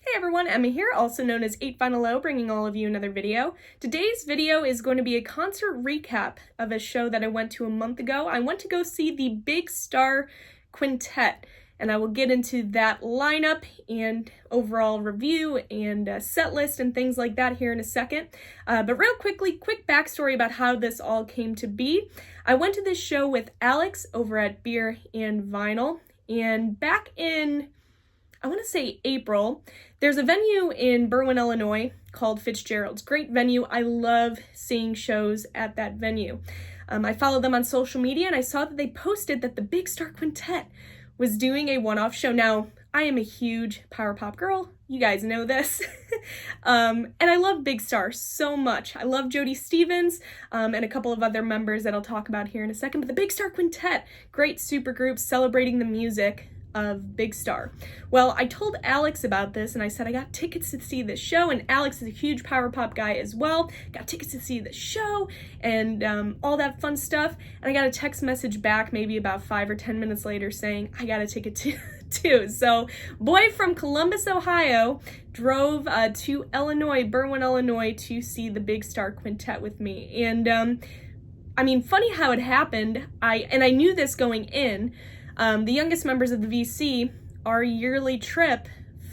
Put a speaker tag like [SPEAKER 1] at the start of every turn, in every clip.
[SPEAKER 1] Hey everyone, Emma here, also known as 8vinyllow, bringing all of you another video. Today's video is going to be a concert recap of a show that I went to a month ago. I went to go see the Big Star Quintet, and I will get into that lineup and overall review and set list and things like that here in a second. But real quickly, quick backstory about how this all came to be. I went to this show with Alex over at Beer and Vinyl, and back in, I want to say April, there's a venue in Berwyn, Illinois called Fitzgerald's. Great venue. I love seeing shows at that venue. I follow them on social media, and I saw that they posted that the Big Star Quintet was doing a one-off show. Now, I am a huge power pop girl. You guys know this. And I love Big Star so much. I love Jody Stevens and a couple of other members that I'll talk about here in a second. But the Big Star Quintet, great supergroup celebrating the music of Big Star. Well, I told Alex about this and I said I got tickets to see this show, and Alex is a huge power pop guy as well. Got tickets to see the show and all that fun stuff. And I got a text message back maybe about 5 or 10 minutes later saying I got a ticket too. So boy from Columbus, Ohio drove to Illinois, Berwyn, Illinois to see the Big Star Quintet with me. And I mean, funny how it happened. I knew this going in. The youngest members of the VC, our yearly trip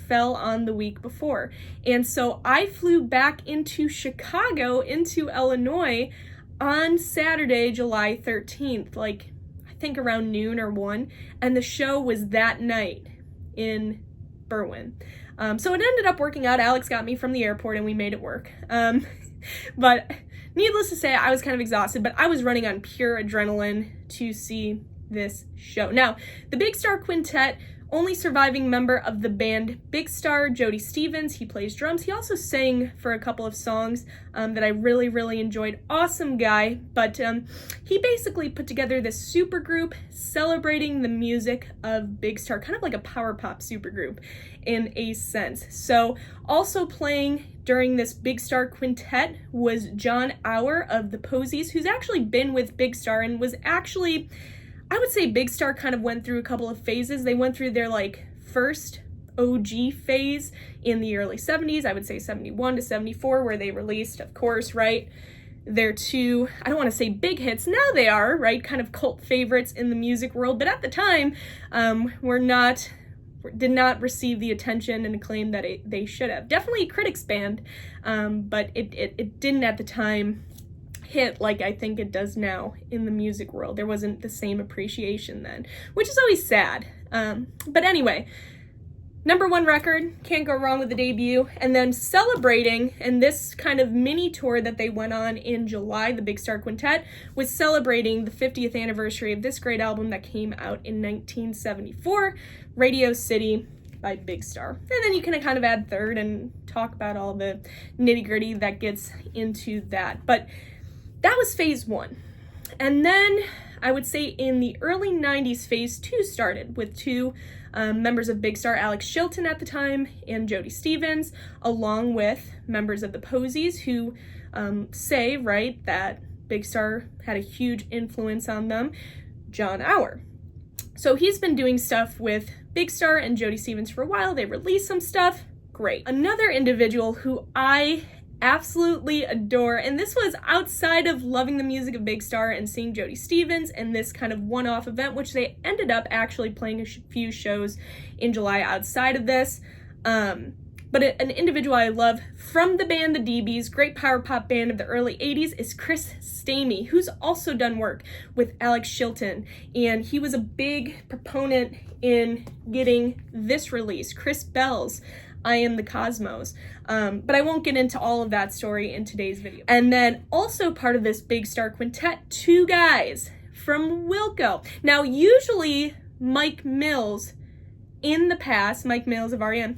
[SPEAKER 1] fell on the week before. And so I flew back into Chicago, into Illinois on Saturday, July 13th, like I think around noon or 1, and the show was that night in Berwyn. So it ended up working out. Alex got me from the airport and we made it work. But needless to say, I was kind of exhausted, but I was running on pure adrenaline to see this show. Now, the Big Star Quintet, only surviving member of the band Big Star, Jody Stevens. He plays drums. He also sang for a couple of songs that I really enjoyed. Awesome guy, but he basically put together this super group celebrating the music of Big Star, kind of like a power pop super group in a sense. So also playing during this Big Star Quintet was John Auer of the Posies, who's actually been with Big Star and was actually, I would say Big Star kind of went through a couple of phases. They went through their like first OG phase in the early 70s, I would say 71 to 74, where they released, of course, right, their two, I don't want to say big hits, now they are, right, kind of cult favorites in the music world, but at the time did not receive the attention and acclaim that they should have. Definitely a critics band, but it didn't at the time hit like I think it does now in the music world. There wasn't the same appreciation then, which is always sad. But anyway, #1 record, can't go wrong with the debut. And then celebrating, and this kind of mini tour that they went on in July, the Big Star Quintet, was celebrating the 50th anniversary of this great album that came out in 1974, Radio City by Big Star. And then you can kind of add third and talk about all the nitty-gritty that gets into that. But that was phase 1. And then I would say in the early 90s, phase 2 started with two members of Big Star, Alex Chilton at the time and Jody Stevens, along with members of the Posies who say, right, that Big Star had a huge influence on them, John Auer. So he's been doing stuff with Big Star and Jody Stevens for a while. They released some stuff. Great. Another individual who I absolutely adore, and this was outside of loving the music of Big Star and seeing Jody Stevens and this kind of one-off event, which they ended up actually playing a few shows in July outside of this. But an individual I love from the band the dBs, great power pop band of the early 80s, is Chris Stamey, who's also done work with Alex Chilton, and he was a big proponent in getting this release, Chris Bell's I Am the Cosmos. But I won't get into all of that story in today's video. And then also part of this Big Star Quintet, two guys from Wilco. Now, usually Mike Mills in the past, Mike Mills of R.E.M.,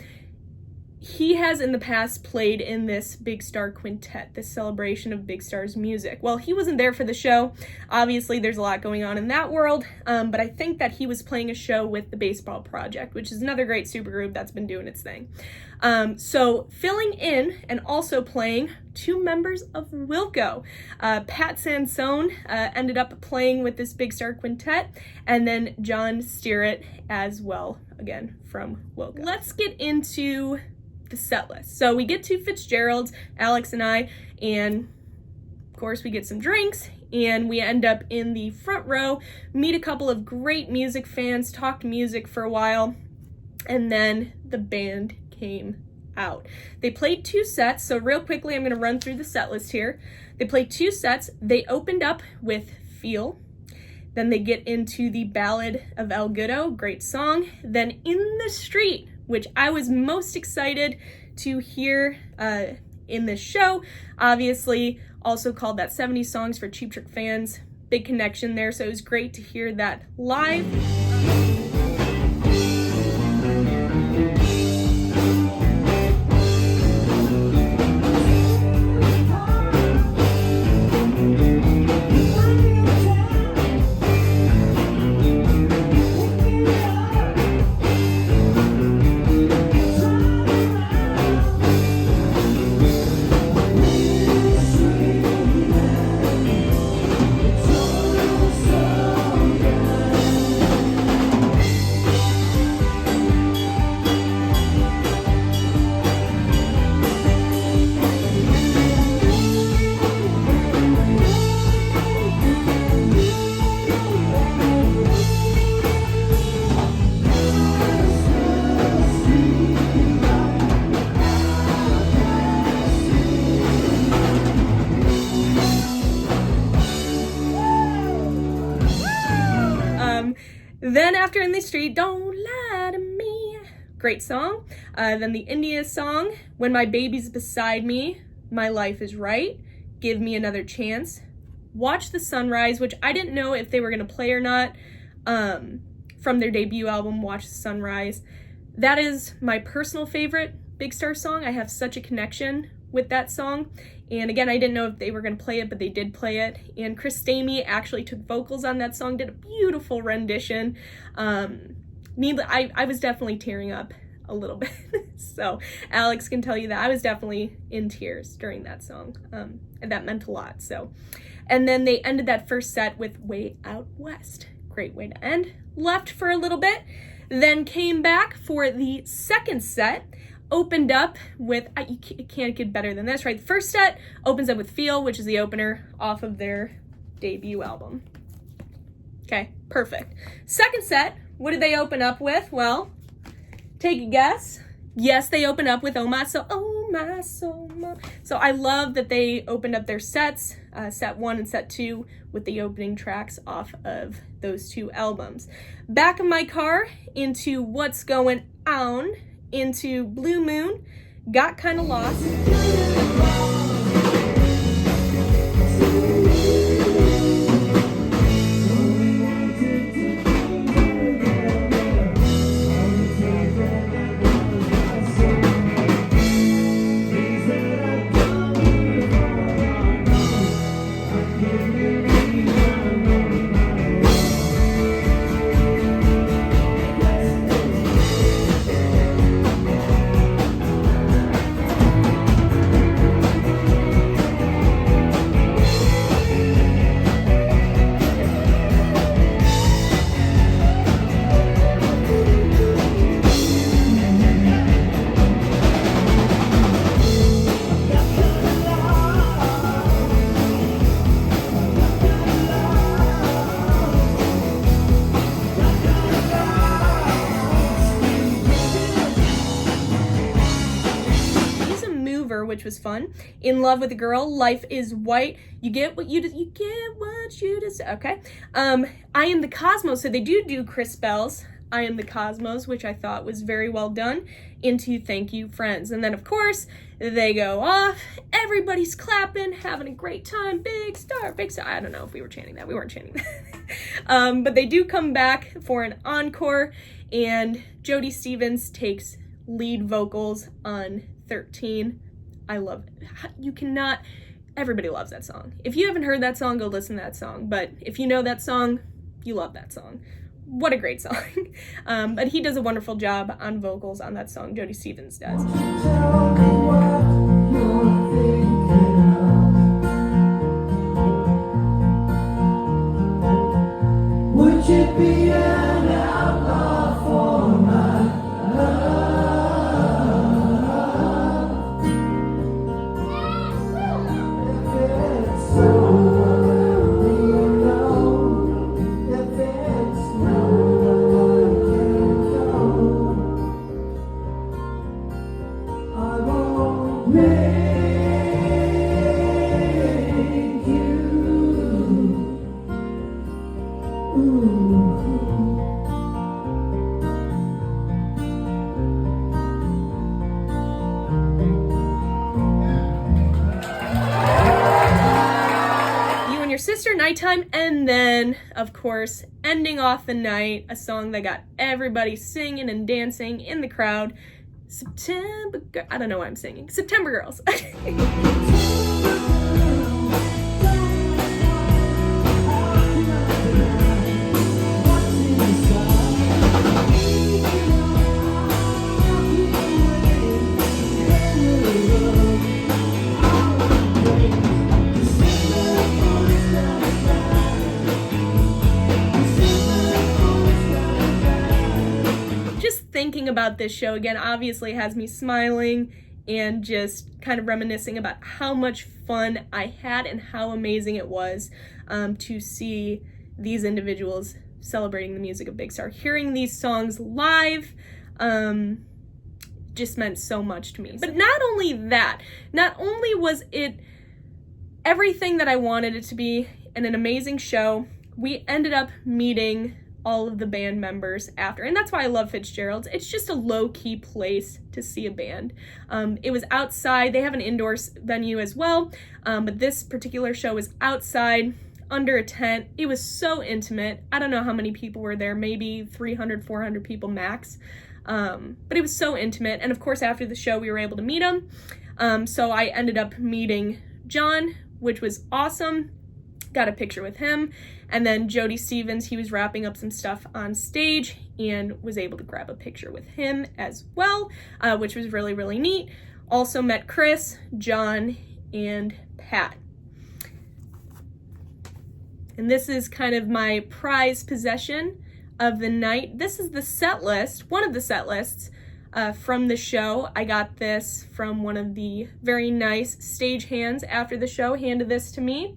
[SPEAKER 1] he has in the past played in this Big Star Quintet, this celebration of Big Star's music. Well, he wasn't there for the show. Obviously, there's a lot going on in that world, but I think that he was playing a show with the Baseball Project, which is another great supergroup that's been doing its thing. So filling in and also playing two members of Wilco. Pat Sansone ended up playing with this Big Star Quintet, and then John Stearett as well, again, from Wilco. Let's get into the set list. So we get to Fitzgerald's, Alex and I, and of course we get some drinks, and we end up in the front row, meet a couple of great music fans, talked music for a while, and then the band came out. They played 2 sets, so real quickly I'm going to run through the set list here. They played 2 sets. They opened up with Feel, then they get into the Ballad of El Goodo, great song, then In the Street, which I was most excited to hear in this show, obviously also called that 70s Songs for Cheap Trick fans, big connection there, so it was great to hear that live. Then after In the Street, Don't Lie to Me, great song. Then the India song, When My Baby's Beside Me, My Life Is Right, Give Me Another Chance, Watch the Sunrise, which I didn't know if they were going to play or not, from their debut album, Watch the Sunrise. That is my personal favorite Big Star song. I have such a connection with that song. And again, I didn't know if they were going to play it, but they did play it. And Chris Stamey actually took vocals on that song, did a beautiful rendition. I was definitely tearing up a little bit. So Alex can tell you that I was definitely in tears during that song. And that meant a lot. So, and then they ended that first set with Way Out West. Great way to end. Left for a little bit, then came back for the second set. Opened up with, you can't get better than this, right? The first set opens up with Feel, which is the opener off of their debut album. Okay, perfect. Second set, what did they open up with? Well, take a guess. Yes, they open up with Oh My Soul, Oh My Soul. So I love that they opened up their sets, set 1 and set 2, with the opening tracks off of those 2 albums. Back of My Car, into What's Going On, into Blue Moon, Got Kinda Lost. Which was fun. In Love with a Girl, Life is White, You Get What You deserve. Okay. I Am the Cosmos. So they do Chris Bell's I Am the Cosmos, which I thought was very well done, into Thank You Friends. And then of course they go off, everybody's clapping, having a great time, Big Star, Big Star. I don't know if we were chanting that. We weren't chanting that. But they do come back for an encore, and Jody Stevens takes lead vocals on 13. I love it. You cannot, everybody loves that song. If you haven't heard that song, go listen to that song. But if you know that song, you love that song. What a great song. But he does a wonderful job on vocals on that song, Jody Stevens does. Would you be an outlaw for my love? Sister Nighttime, and then, of course, ending off the night, a song that got everybody singing and dancing in the crowd, I don't know why I'm singing, September Girls. Thinking about this show again obviously has me smiling and just kind of reminiscing about how much fun I had and how amazing it was to see these individuals celebrating the music of Big Star. Hearing these songs live just meant so much to me. But not only that, not only was it everything that I wanted it to be and an amazing show, we ended up meeting all of the band members after, and that's why I love Fitzgerald's. It's just a low-key place to see a band. It was outside. They have an indoor venue as well, but this particular show was outside under a tent. It was so intimate. I don't know how many people were there, maybe 300, 400 people max, but it was so intimate. And of course, after the show, we were able to meet them. So I ended up meeting John, which was awesome. Got a picture with him. And then Jody Stevens, he was wrapping up some stuff on stage and was able to grab a picture with him as well, which was really, really neat. Also met Chris, John, and Pat. And this is kind of my prized possession of the night. This is the set list, one of the set lists from the show. I got this from one of the very nice stagehands after the show, handed this to me.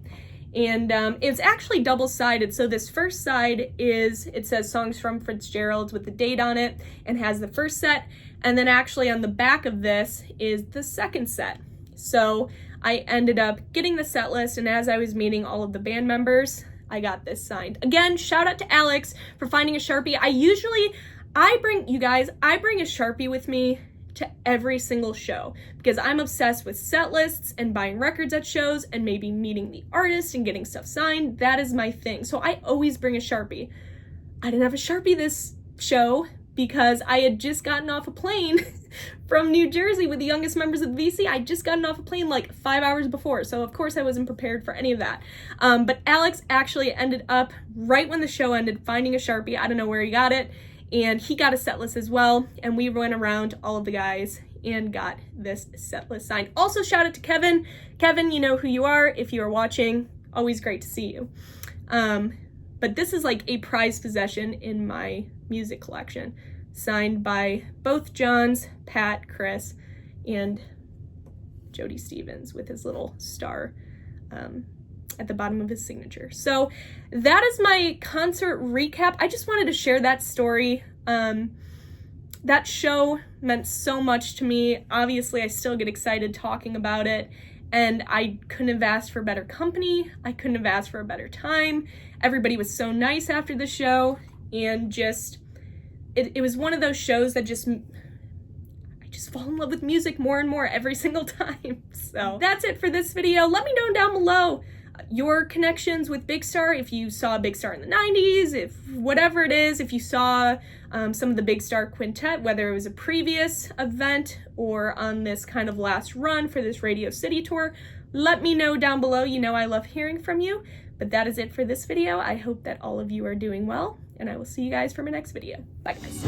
[SPEAKER 1] And it's actually double-sided. So this first side it says songs from Fitzgerald's with the date on it and has the first set. And then actually on the back of this is the second set. So I ended up getting the set list, and as I was meeting all of the band members, I got this signed. Again, shout out to Alex for finding a Sharpie. I bring a Sharpie with me to every single show because I'm obsessed with set lists and buying records at shows and maybe meeting the artist and getting stuff signed. That is my thing. So I always bring a Sharpie. I didn't have a Sharpie this show because I had just gotten off a plane from New Jersey with the youngest members of the VC. I'd just gotten off a plane like 5 hours before. So of course I wasn't prepared for any of that. But Alex actually ended up right when the show ended finding a Sharpie. I don't know where he got it. And he got a set list as well, and we went around all of the guys and got this set list signed. Also, shout out to Kevin. Kevin, you know who you are if you are watching. Always great to see you. But this is like a prized possession in my music collection, signed by both Johns, Pat, Chris, and Jody Stevens with his little star at the bottom of his signature. So that is my concert recap. I just wanted to share that story. That show meant so much to me. Obviously, I still get excited talking about it, and I couldn't have asked for better company. I couldn't have asked for a better time. Everybody was so nice after the show, and just, it was one of those shows that I just fall in love with music more and more every single time. So that's it for this video. Let me know down below your connections with Big Star, if you saw Big Star in the 90s, if whatever it is, if you saw some of the Big Star Quintet, whether it was a previous event or on this kind of last run for this Radio City tour, let me know down below. You know I love hearing from you. But that is it for this video. I hope that all of you are doing well, and I will see you guys for my next video. Bye, guys.